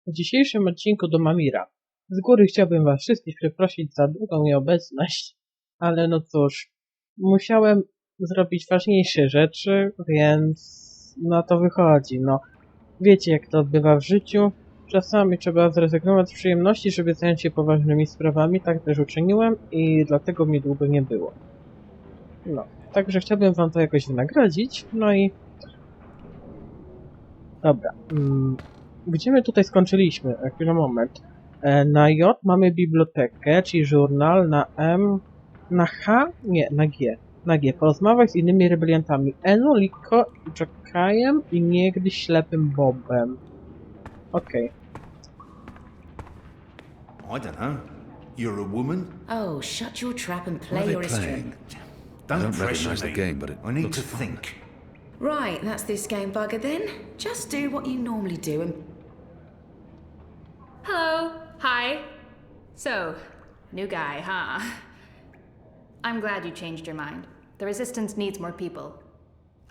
W dzisiejszym odcinku do Mamira. Z góry chciałbym was wszystkich przeprosić za długą nieobecność, ale no cóż, musiałem zrobić ważniejsze rzeczy, więc no to wychodzi, no. Wiecie jak to bywa w życiu, czasami trzeba zrezygnować z przyjemności, żeby zająć się poważnymi sprawami, tak też uczyniłem i dlatego mnie długo nie było. No, także chciałbym wam to jakoś wynagrodzić, no i... Dobra, gdzie my tutaj skończyliśmy? Chwilę, moment. Na J mamy bibliotekę, czyli żurnal, na M... Na H? Nie, na G. Na G. Porozmawiać z innymi rebeliantami. Enu, Likho, Jakal'em i niegdyś ślepym Bobem. Okej. I don't know. You're a woman? Oh, shut your trap and What play are your they playing? Don't I don't pressure recognise the me. game, but it I need looks to fun. think. Right, that's this game bugger then. Just do what you normally do and... Hello. Hi. So, new guy, huh? I'm glad you changed your mind. The Resistance needs more people.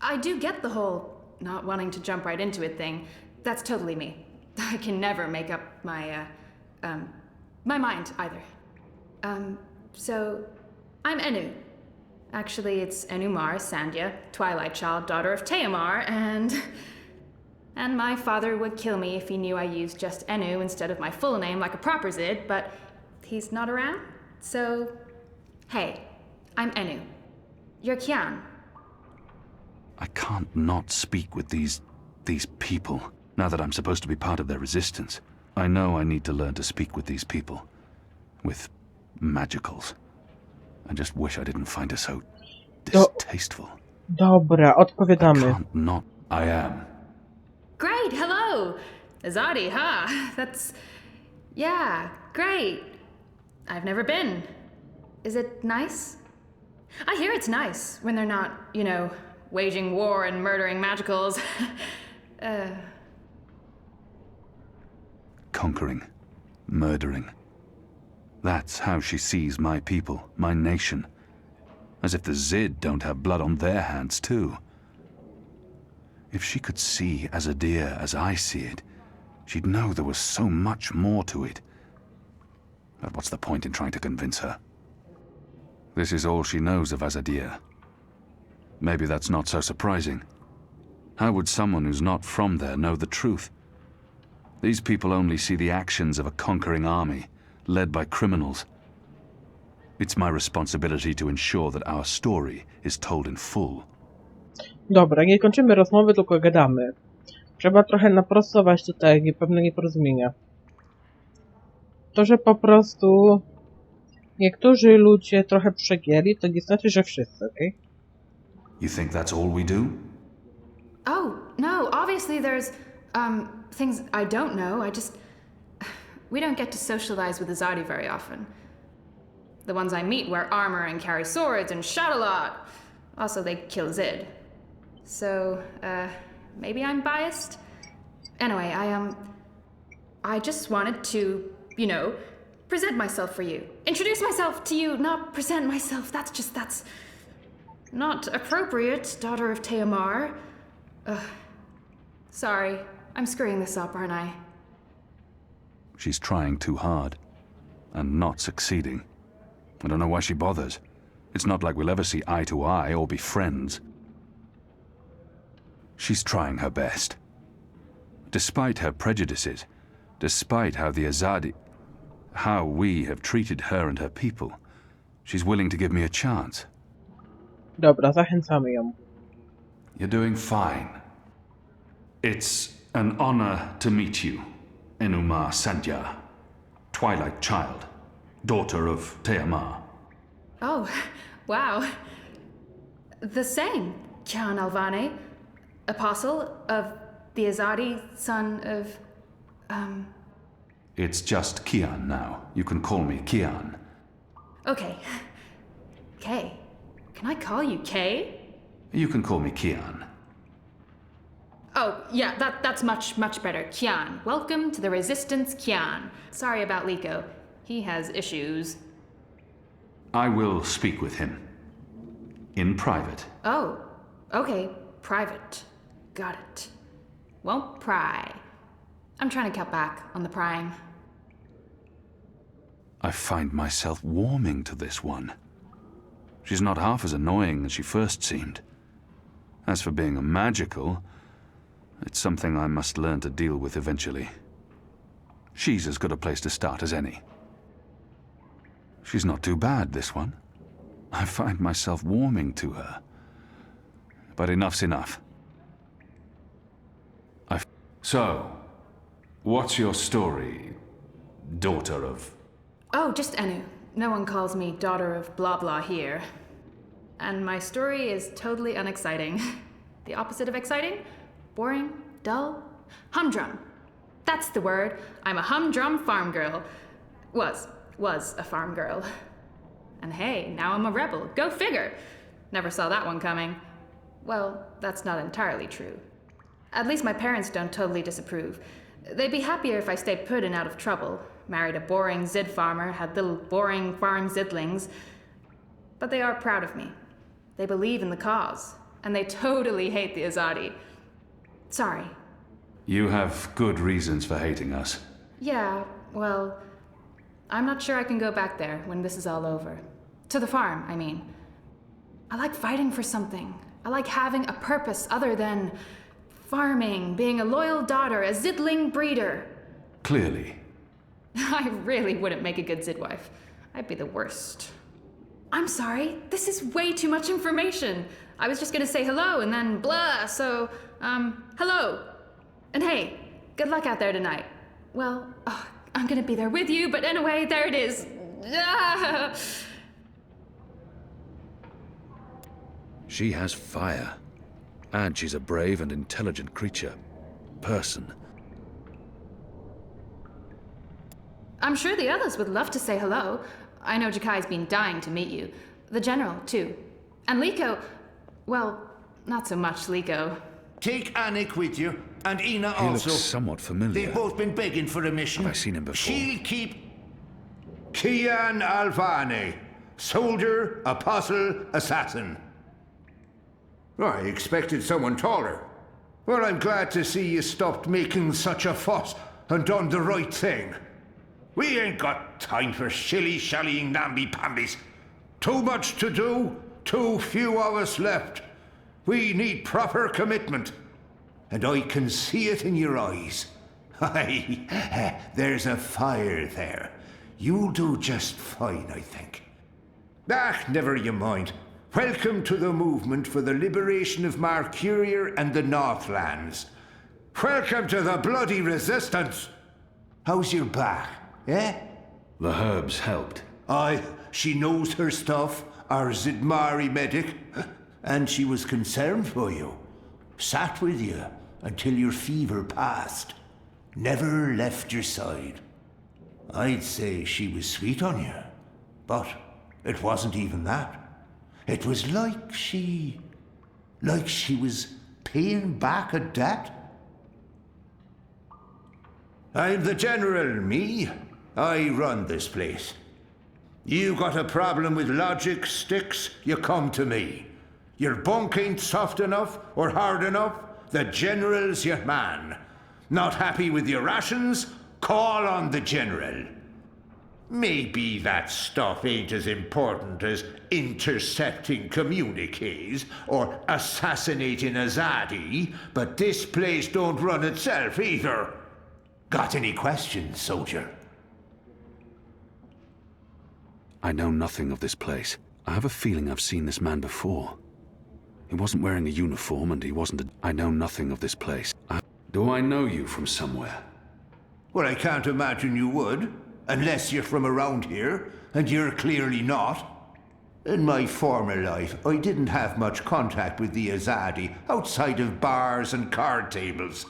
I do get the whole not wanting to jump right into it thing. That's totally me. I can never make up my mind either. So, I'm Enu. Actually, it's Enumar Sandhya, Twilight Child, daughter of Teomar, and my father would kill me if he knew I used just Enu instead of my full name like a proper Zid, but he's not around, so... Hey, I'm Enu. You're Kian. I can't not speak with these people, now that I'm supposed to be part of their resistance. I know I need to learn to speak with these people. With magicals. I just wish I didn't find her so distasteful. Dobra, I odpowiadamy. can't not. I am. Great, hello! Azadi, huh? That's... Yeah, great. I've never been. Is it nice? I hear it's nice when they're not, you know, waging war and murdering magicals. Conquering. Murdering. That's how she sees my people, my nation. As if the Zid don't have blood on their hands, too. If she could see Azadir as I see it, she'd know there was so much more to it. But what's the point in trying to convince her? This is all she knows of Azadir. Maybe that's not so surprising. How would someone who's not from there know the truth? These people only see the actions of a conquering army, led by criminals. It's my responsibility to ensure that our story is told in full. Dobra, nie kończymy rozmowy, tylko gadamy. Trzeba trochę naprostować tutaj pewne nieporozumienia. To, że po prostu niektórzy ludzie trochę przegięli, to nie znaczy, że wszyscy, okej? You think that's all we do? Oh, no, obviously there's, things I don't know. We don't get to socialize with Azadi very often. The ones I meet wear armor and carry swords and shout a lot. Also, they kill Zid. So, maybe I'm biased? Anyway, I just wanted to, you know, present myself for you. Introduce myself to you, not present myself. That's not appropriate, daughter of Teomar. Sorry, I'm screwing this up, aren't I? She's trying too hard. And not succeeding. I don't know why she bothers. It's not like we'll ever see eye to eye or be friends. She's trying her best. Despite her prejudices, despite how we have treated her and her people, she's willing to give me a chance. Dobra, zachęcamy ją. You're doing fine. It's an honor to meet you, Enumar Sandhya, Twilight Child, daughter of Teomar. Oh, wow. The same, Kiana Alvane, apostle of the Azadi, son of, It's just Kian now. You can call me Kian. Okay. Kay. Can I call you Kay? You can call me Kian. Oh, yeah, that's much better. Kian. Welcome to the Resistance, Kian. Sorry about Likho. He has issues. I will speak with him. In private. Oh, okay. Private. Got it. Won't pry. I'm trying to cut back on the prying. I find myself warming to this one. She's not half as annoying as she first seemed. As for being a magical, it's something I must learn to deal with eventually. She's as good a place to start as any. She's not too bad, this one. I find myself warming to her. But enough's enough. So, what's your story, daughter of... Oh, just Enu. No one calls me daughter of blah blah here. And my story is totally unexciting. The opposite of exciting? Boring? Dull? Humdrum. That's the word. I'm a humdrum farm girl. Was a farm girl. And hey, now I'm a rebel. Go figure. Never saw that one coming. Well, that's not entirely true. At least my parents don't totally disapprove. They'd be happier if I stayed put and out of trouble. Married a boring Zid farmer, had little boring farm Zidlings. But they are proud of me. They believe in the cause. And they totally hate the Azadi. Sorry. You have good reasons for hating us. Yeah, well, I'm not sure I can go back there when this is all over. To the farm, I mean. I like fighting for something. I like having a purpose other than farming, being a loyal daughter, a Zidling breeder. Clearly. I really wouldn't make a good Zidwife. I'd be the worst. I'm sorry, this is way too much information. I was just gonna say hello and then blah, so, hello. And hey, good luck out there tonight. Well, I'm gonna be there with you, but anyway, there it is. Ah! She has fire. And she's a brave and intelligent creature. Person. I'm sure the others would love to say hello. I know Jakai's been dying to meet you. The General, too. And Likho, well, not so much Likho. Take Anik with you, and Ina He also. looks somewhat familiar. They've both been begging for a mission. Have I seen him before? She'll keep... Kiana Alvane. Soldier, apostle, assassin. I expected someone taller. Well, I'm glad to see you stopped making such a fuss and done the right thing. We ain't got time for shilly-shallying namby-pambies. Too much to do, too few of us left. We need proper commitment. And I can see it in your eyes. Aye, there's a fire there. You'll do just fine, I think. Never you mind. Welcome to the movement for the liberation of Mercuria and the Northlands. Welcome to the bloody resistance. How's your back, eh? The herbs helped. Aye, she knows her stuff, our Zidmari medic, and she was concerned for you. Sat with you until your fever passed. Never left your side. I'd say she was sweet on you, but it wasn't even that. It was like she was paying back a debt. I'm the general, me. I run this place. You got a problem with logic, sticks, you come to me. Your bunk ain't soft enough or hard enough, the general's your man. Not happy with your rations? Call on the general. Maybe that stuff ain't as important as intercepting communiques or assassinating Azadi, but this place don't run itself either. Got any questions, soldier? I know nothing of this place. I have a feeling I've seen this man before. He wasn't wearing a uniform and he wasn't a... I know nothing of this place. Do I know you from somewhere? Well, I can't imagine you would. Unless you're from around here, and you're clearly not. In my former life, I didn't have much contact with the Azadi outside of bars and card tables.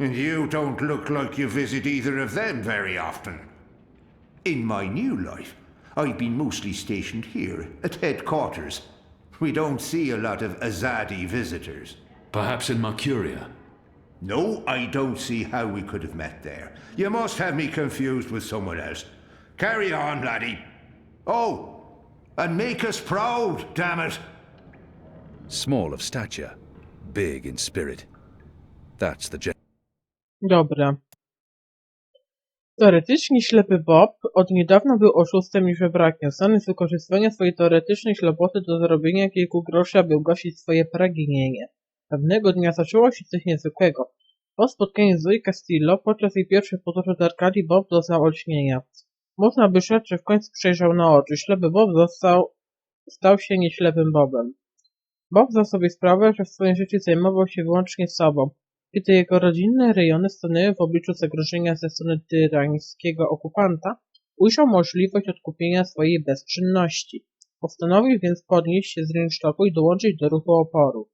And you don't look like you visit either of them very often. In my new life, I've been mostly stationed here at headquarters. We don't see a lot of Azadi visitors. Perhaps in Mercuria? No, I don't see how we could have met there. You must have me confused with someone else. Carry on, laddie. Oh, and make us proud, damn it. Small of stature, big in spirit. That's the Dobra. Teoretycznie ślepy Bob od niedawna był oszustem i żebrakiem, znany z wykorzystywania swojej teoretycznej ślepoty do zarobienia kilku groszy, aby ugasić swoje pragnienie. Pewnego dnia zaczęło się coś niezwykłego. Po spotkaniu z Zoe Castillo podczas jej pierwszej podróży do Arkadii Bob doznał olśnienia. Można by rzec, że w końcu przejrzał na oczy. Ślepy Bob stał się nieślepym Bobem. Bob zdał sobie sprawę, że w swoim życiu zajmował się wyłącznie sobą. Kiedy jego rodzinne rejony stanęły w obliczu zagrożenia ze strony tyrańskiego okupanta, ujrzał możliwość odkupienia swojej bezczynności. Postanowił więc podnieść się z rynsztoku i dołączyć do ruchu oporu.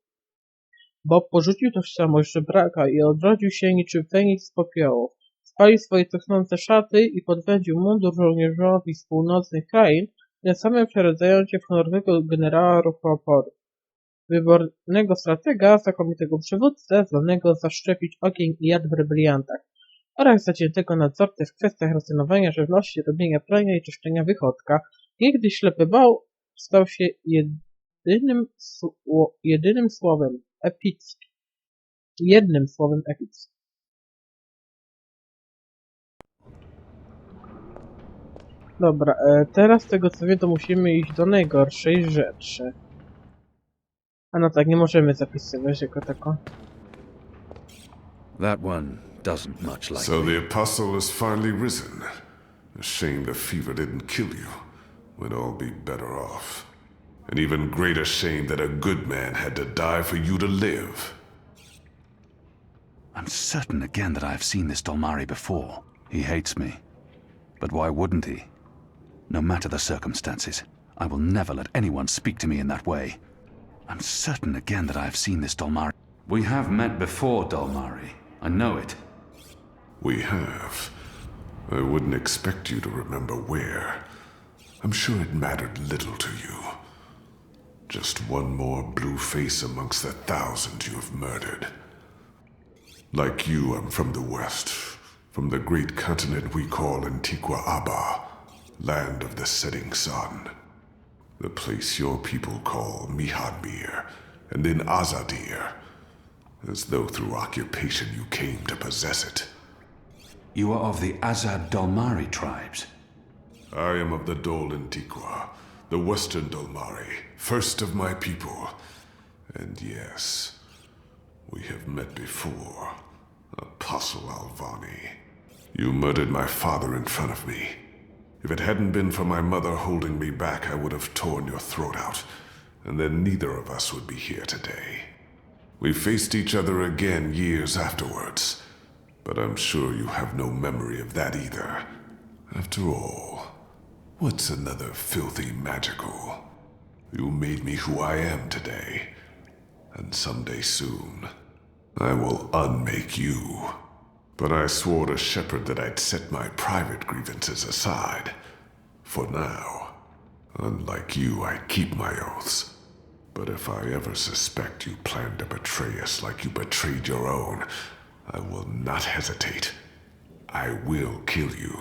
Bob porzucił tożsamość żebraka i odrodził się niczym Feniks z popiołów. Spalił swoje cuchnące szaty i podwędził mundur żołnierzowi z północnych krain, tym samym przeradzając się w honorowego generała ruchu oporu. Wybornego stratega, znakomitego przywódcę, zdolnego zaszczepić ogień i jad w rebeliantach, oraz zaciętego nadzorcę w kwestiach racjonowania żywności, robienia prania i czyszczenia wychodka. Niegdyś ślepy Bob stał się jednym słowem epickim. Dobra, teraz z tego co wiem, to musimy iść do najgorszej rzeczy. A no tak, nie możemy zapisywać jako tako. That one doesn't much like So me. the apostle has finally risen. A shame the fever didn't kill you. We'd all be better off. An even greater shame that a good man had to die for you to live. I'm certain again that I've seen this Dolmari before. He hates me. But why wouldn't he? No matter the circumstances, I will never let anyone speak to me in that way. I'm certain again that I've seen this Dolmari. We have met before, Dolmari. I know it. We have. I wouldn't expect you to remember where. I'm sure it mattered little to you. Just one more blue face amongst the thousand you have murdered. Like you, I'm from the west, from the great continent we call Antigua Aba, land of the setting sun. The place your people call Mihadmir, and then Azadir, as though through occupation you came to possess it. You are of the Azad Dolmari tribes. I am of the Dol Antigua, the western Dolmari, first of my people. And yes, we have met before, Apostle Alvane. You murdered my father in front of me. If it hadn't been for my mother holding me back, I would have torn your throat out, and then neither of us would be here today. We faced each other again years afterwards, but I'm sure you have no memory of that either. After all, what's another filthy magical? You made me who I am today, and someday soon, I will unmake you. But I swore to Shepherd that I'd set my private grievances aside. For now. Unlike you, I keep my oaths. But if I ever suspect you plan to betray us like you betrayed your own, I will not hesitate. I will kill you.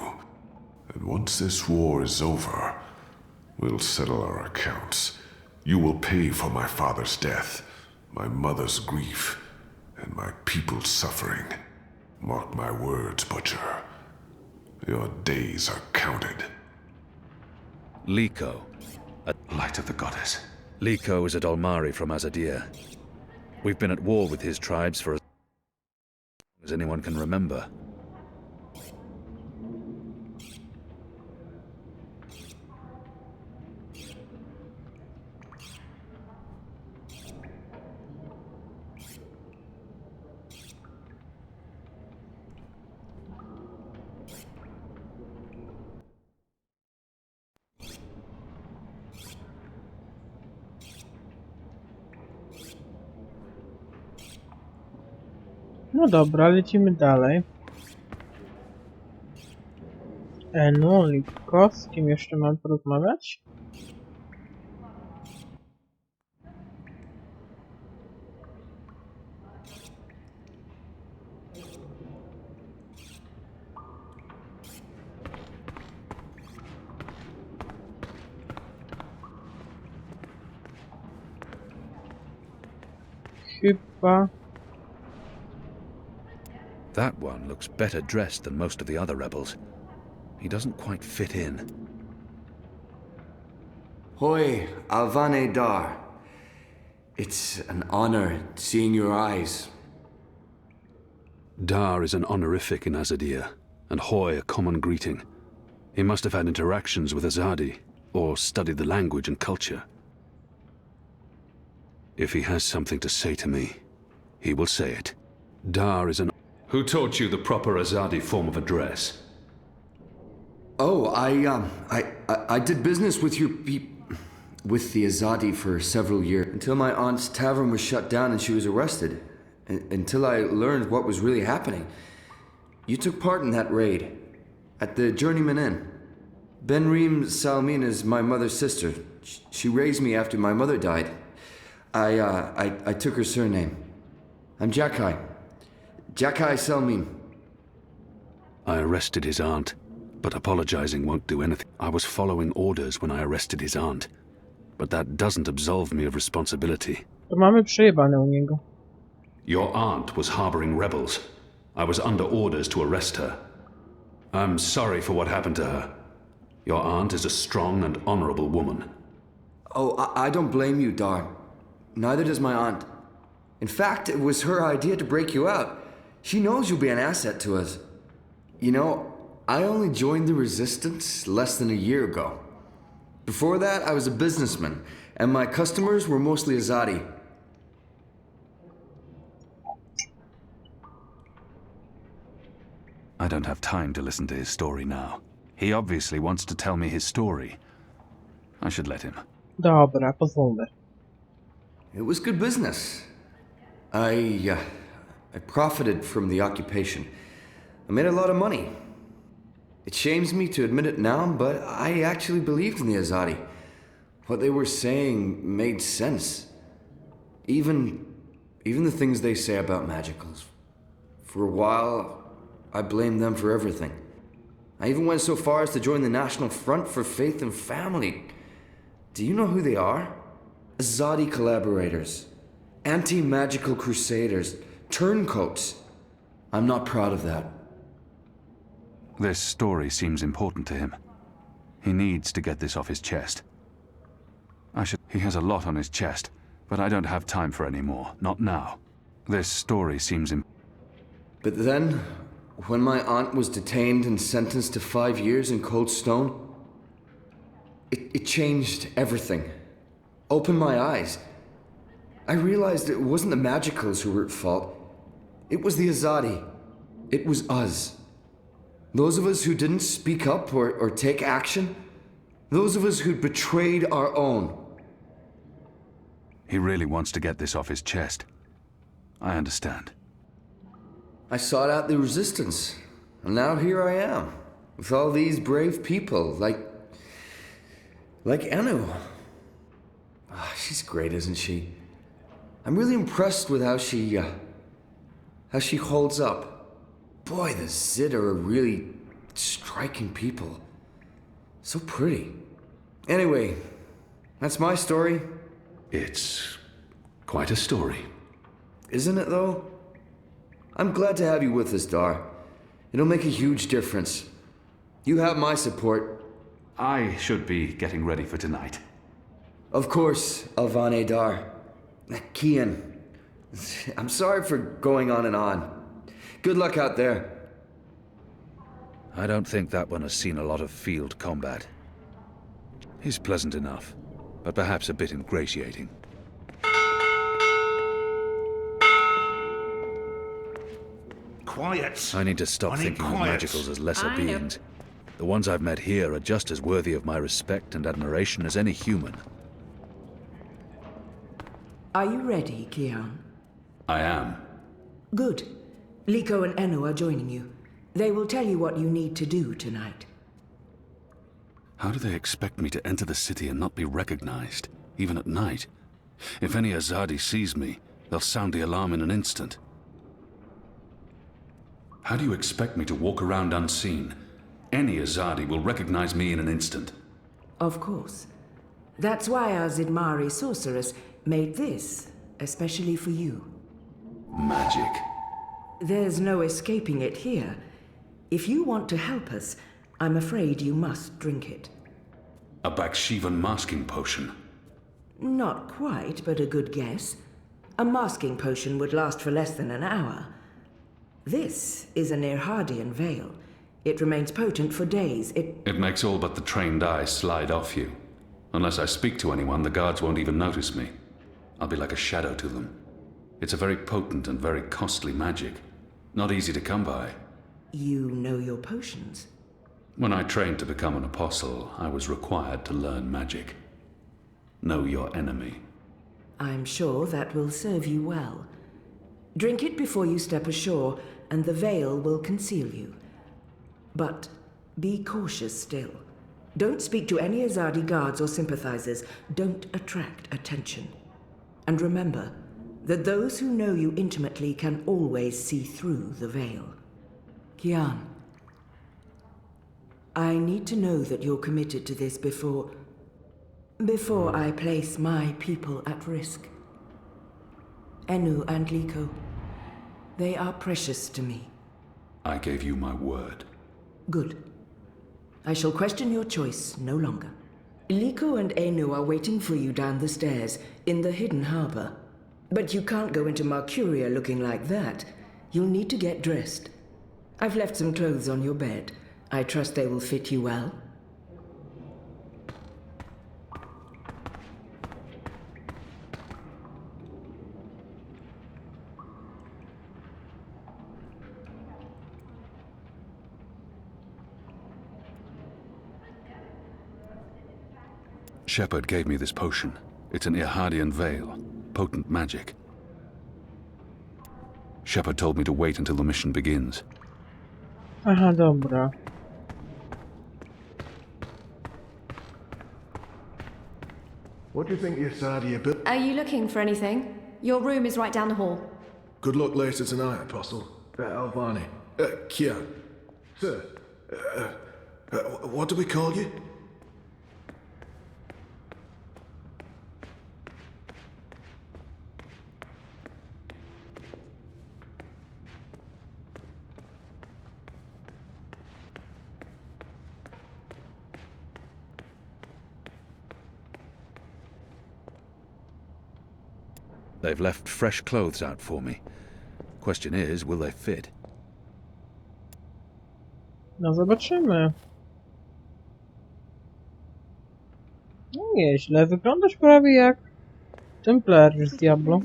And once this war is over, we'll settle our accounts. You will pay for my father's death, my mother's grief, and my people's suffering. Mark my words, Butcher. Your days are counted. Likho, a light of the goddess. Likho is a Dolmari from Azadir. We've been at war with his tribes for as long as anyone can remember. No dobra, lecimy dalej. No, Likho, z kim jeszcze mam porozmawiać? Chyba... That one looks better dressed than most of the other rebels. He doesn't quite fit in. Hoi, Alvane Dar. It's an honor seeing your eyes. Dar is an honorific in Azadir, and Hoi a common greeting. He must have had interactions with Azadi, or studied the language and culture. If he has something to say to me, he will say it. Dar is an... Who taught you the proper Azadi form of address? Oh, I did business with with the Azadi for several years, until my aunt's tavern was shut down and she was arrested. Until I learned what was really happening. You took part in that raid, at the Journeyman Inn. Benreem Salmin is my mother's sister. She raised me after my mother died. I took her surname. I'm Jakal'a. Jakal'a Salmin. I arrested his aunt, but apologizing won't do anything. I was following orders when I arrested his aunt, but that doesn't absolve me of responsibility. To mamy przejebane u niego. Your aunt was harboring rebels. I was under orders to arrest her. I'm sorry for what happened to her. Your aunt is a strong and honorable woman. Oh, I don't blame you, Dar. Neither does my aunt. In fact, it was her idea to break you out. She knows you'll be an asset to us. You know, I only joined the Resistance less than a year ago. Before that, I was a businessman, and my customers were mostly Azadi. I don't have time to listen to his story now. He obviously wants to tell me his story. I should let him. Dobra, pozwólmy. It was good business. I profited from the occupation. I made a lot of money. It shames me to admit it now, but I actually believed in the Azadi. What they were saying made sense. Even the things they say about magicals. For a while, I blamed them for everything. I even went so far as to join the National Front for Faith and Family. Do you know who they are? Azadi collaborators. Anti-magical crusaders. Turncoats. I'm not proud of that. This story seems important to him. He needs to get this off his chest. He has a lot on his chest, but I don't have time for any more. Not now. This story seems But then, when my aunt was detained and sentenced to 5 years in Cold Stone, it changed everything. Opened my eyes. I realized it wasn't the Magicals who were at fault. It was the Azadi. It was us. Those of us who didn't speak up or take action. Those of us who'd betrayed our own. He really wants to get this off his chest. I understand. I sought out the Resistance, and now here I am, with all these brave people, like Anu. She's great, isn't she? I'm really impressed with how she holds up. Boy, the Zid are a really striking people. So pretty. Anyway, that's my story. It's quite a story. Isn't it, though? I'm glad to have you with us, Dar. It'll make a huge difference. You have my support. I should be getting ready for tonight. Of course, Alvane Dar. Kian. I'm sorry for going on and on. Good luck out there. I don't think that one has seen a lot of field combat. He's pleasant enough, but perhaps a bit ingratiating. Quiet. I need to stop thinking of magicals as lesser I know. beings. The ones I've met here are just as worthy of my respect and admiration as any human. Are you ready, Kian? I am. Good. Likho and Enu are joining you. They will tell you what you need to do tonight. How do they expect me to enter the city and not be recognized, even at night? If any Azadi sees me, they'll sound the alarm in an instant. How do you expect me to walk around unseen? Any Azadi will recognize me in an instant. Of course. That's why our Zidmari sorceress made this, especially for you. Magic. There's no escaping it here. If you want to help us, I'm afraid you must drink it. A Bakshivan masking potion. Not quite, but a good guess. A masking potion would last for less than an hour. This is an Irhadian veil. It remains potent for days. It makes all but the trained eyes slide off you. Unless I speak to anyone, the guards won't even notice me. I'll be like a shadow to them. It's a very potent and very costly magic. Not easy to come by. You know your potions? When I trained to become an apostle, I was required to learn magic. Know your enemy. I'm sure that will serve you well. Drink it before you step ashore, and the veil will conceal you. But be cautious still. Don't speak to any Azadi guards or sympathizers. Don't attract attention. And remember that those who know you intimately can always see through the veil. Kian, I need to know that you're committed to this before I place my people at risk. Enu and Likho, they are precious to me. I gave you my word. Good. I shall question your choice no longer. Likho and Enu are waiting for you down the stairs, in the hidden harbor. But you can't go into Mercuria looking like that. You'll need to get dressed. I've left some clothes on your bed. I trust they will fit you well. Shepard gave me this potion. It's an Irhadian veil. Potent magic. Shepard told me to wait until the mission begins. Aha, dobra. What do you think your Sadia built? Are you looking for anything? Your room is right down the hall. Good luck later tonight, Apostle. Alvane. Kian. Sir. What do we call you? They've left fresh clothes out for me. Question is, will they fit? No zobaczymy. No nieźle, wyglądasz prawie jak Templariusz z Diablo.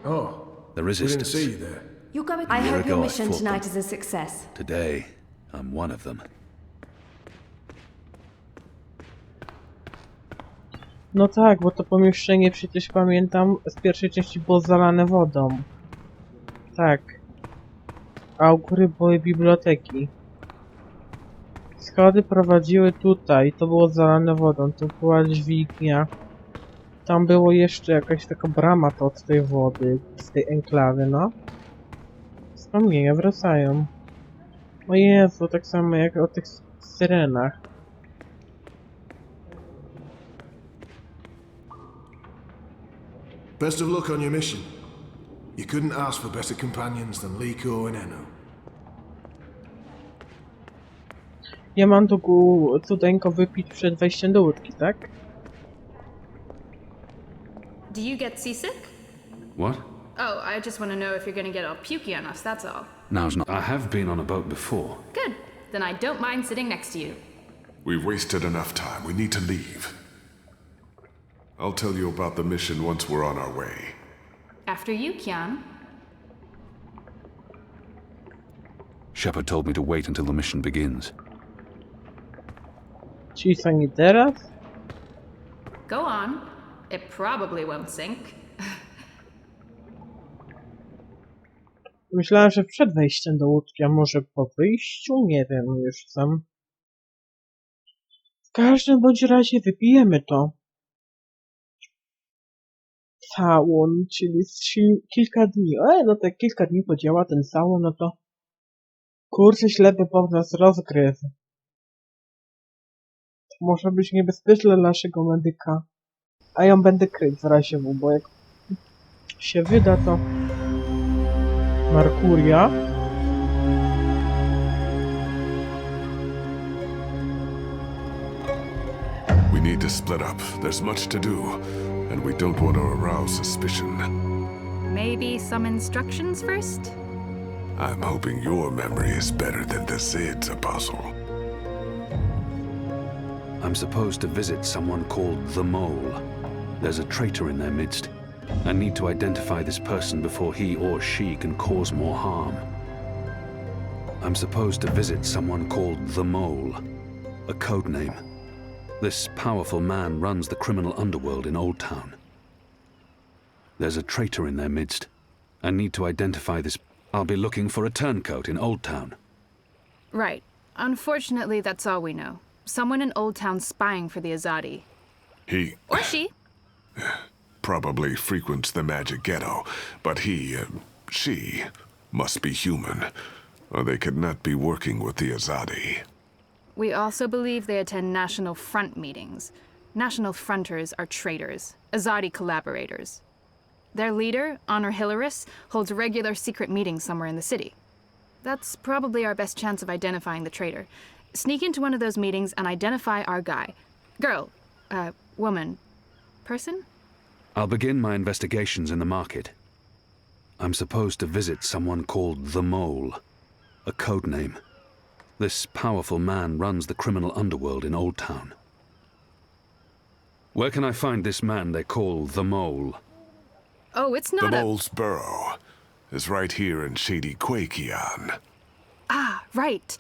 Oh, The we didn't Resistance. see you there. You're going. A I year hope your ago I mission fought tonight them. is a success. Today, I'm one of them. No tak, bo to pomieszczenie przecież pamiętam z pierwszej części było zalane wodą. Tak. A u góry były biblioteki. Schody prowadziły tutaj, to było zalane wodą, to była dźwignia. Tam było jeszcze jakaś taka brama to od tej wody, z tej enklawy, no. Wspomnienia wracają. O Jezu, tak samo jak o tych syrenach. Best of luck on your mission. You couldn't ask for better companions than Likho and Enu. Ja mam tu cudeńko wypić przed wejściem do łódki, tak? Do you get seasick? What? Oh, I just want to know if you're going to get all pukey on us, that's all. Now's not. I have been on a boat before. Good. Then I don't mind sitting next to you. We've wasted enough time. We need to leave. I'll tell you about the mission once we're on our way. After you, Kian. Shepard told me to wait until the mission begins. Czyli co, nie teraz? Go on. It probably won't sink. Myślałem, że przed wejściem do łódki, a może po wyjściu? Nie wiem już sam. W każdym bądź razie wypijemy to. Sałon, czyli kilka dni. No tak kilka dni podziała ten sałon, no to... Kurczę, ślepy po nas rozgryw. To może być niebezpieczne dla naszego medyka. A ja będę kryć w razie W, bo jak się wyda, to... Merkuria. We need to split up. There's much to do, and we don't want to arouse suspicion. Maybe some instructions first? I'm hoping your memory is better than the Zid's, Apostle. I'm supposed to visit someone called the Mole. There's a traitor in their midst. I need to identify this person before he or she can cause more harm. I'm supposed to visit someone called the Mole, a code name. This powerful man runs the criminal underworld in Old Town. There's a traitor in their midst. I need to identify this. I'll be looking for a turncoat in Old Town. Right. Unfortunately, that's all we know. Someone in Old Town spying for the Azadi. He Or she. probably frequents the magic ghetto, but she must be human, or they could not be working with the Azadi. We also believe they attend National Front meetings. National Fronters are traitors, Azadi collaborators. Their leader, Honor Hilaris, holds regular secret meetings somewhere in the city. That's probably our best chance of identifying the traitor. Sneak into one of those meetings and identify our guy. Girl, woman, person? I'll begin my investigations in the market. I'm supposed to visit someone called the Mole, a code name. This powerful man runs the criminal underworld in Old Town. Where can I find this man they call the Mole? Oh, it's not The Mole's burrow is right here in Shady Quay, Kian. Ah, right.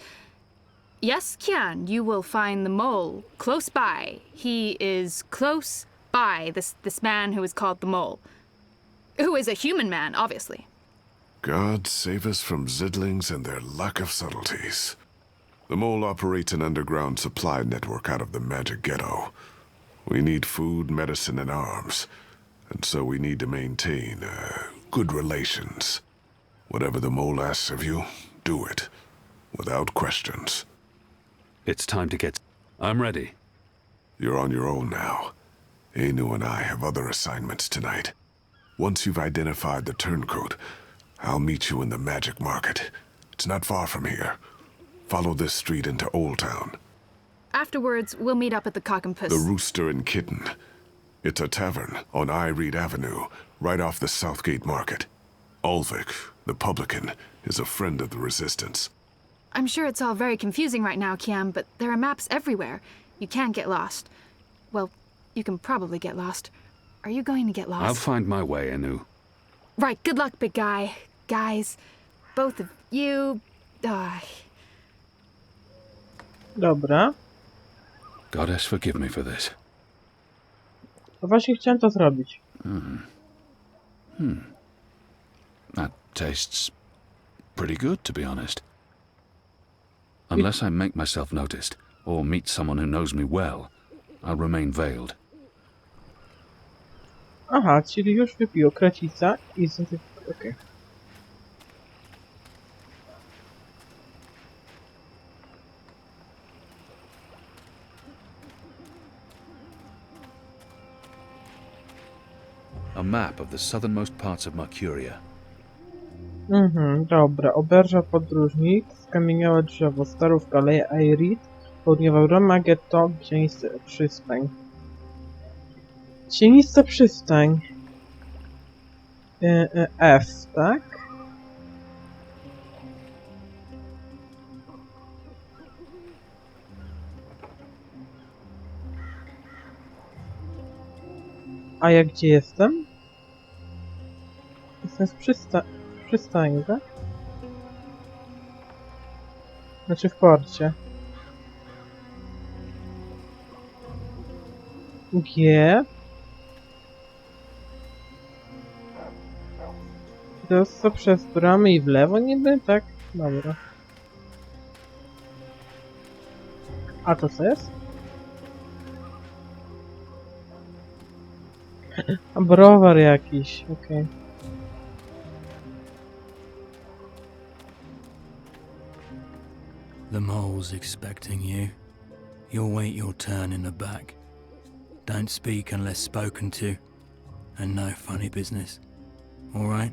Yes, Kian, you will find the Mole close by. He is close by, this man who is called the Mole. Who is a human man, obviously. God save us from Zidlings and their lack of subtleties. The Mole operates an underground supply network out of the magic ghetto. We need food, medicine, and arms, and so we need to maintain good relations. Whatever the Mole asks of you, do it, without questions. It's time to get... I'm ready. You're on your own now. Anu and I have other assignments tonight. Once you've identified the turncoat, I'll meet you in the magic market. It's not far from here. Follow this street into Old Town. Afterwards, we'll meet up at the Cock and Puss. The Rooster and Kitten. It's a tavern on I Reed Avenue, right off the Southgate Market. Ulvik, the publican, is a friend of the Resistance. I'm sure it's all very confusing right now, Kian, but there are maps everywhere. You can't get lost. Well, you can probably get lost. Are you going to get lost? I'll find my way, Anu. Right, good luck, big guy. Guys, both of you... Dobra. Goddess, forgive me for this. No właśnie chciałem to zrobić. That tastes pretty good, to be honest. Unless I make myself noticed, or meet someone who knows me well, I'll remain veiled. Aha, czyli już wypił kracica i okej. A map of the southernmost parts of Mercuria. Dobra. Oberża podróżnik, skamieniałe drzewo, starówka, leje Airit, południowa Roma, getto, cienista przystań. Cienista przystań. F, tak? A ja gdzie jestem? Jestem w przystani, tak? Znaczy w porcie. G. To co przez bramy i w lewo niby? Tak? Dobra. A to co jest? Browar jakiś, okej. The mole's expecting you. You'll wait your turn in the back. Don't speak unless spoken to, and no funny business. All right?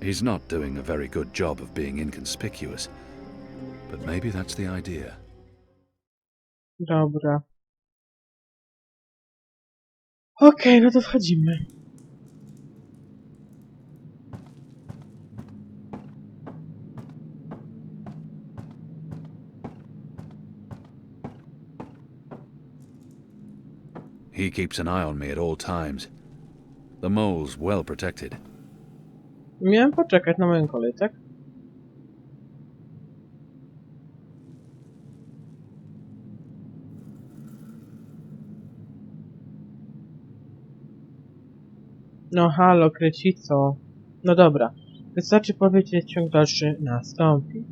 He's not doing a very good job of being inconspicuous, but maybe that's the idea. Dobra. Okej, no to wchodzimy. He keeps an eye on me at all times. The mole's well protected. Miałem poczekać na moją kolej, tak? No halo, krecico. No dobra. Wystarczy powiedzieć, ciąg dalszy nastąpi.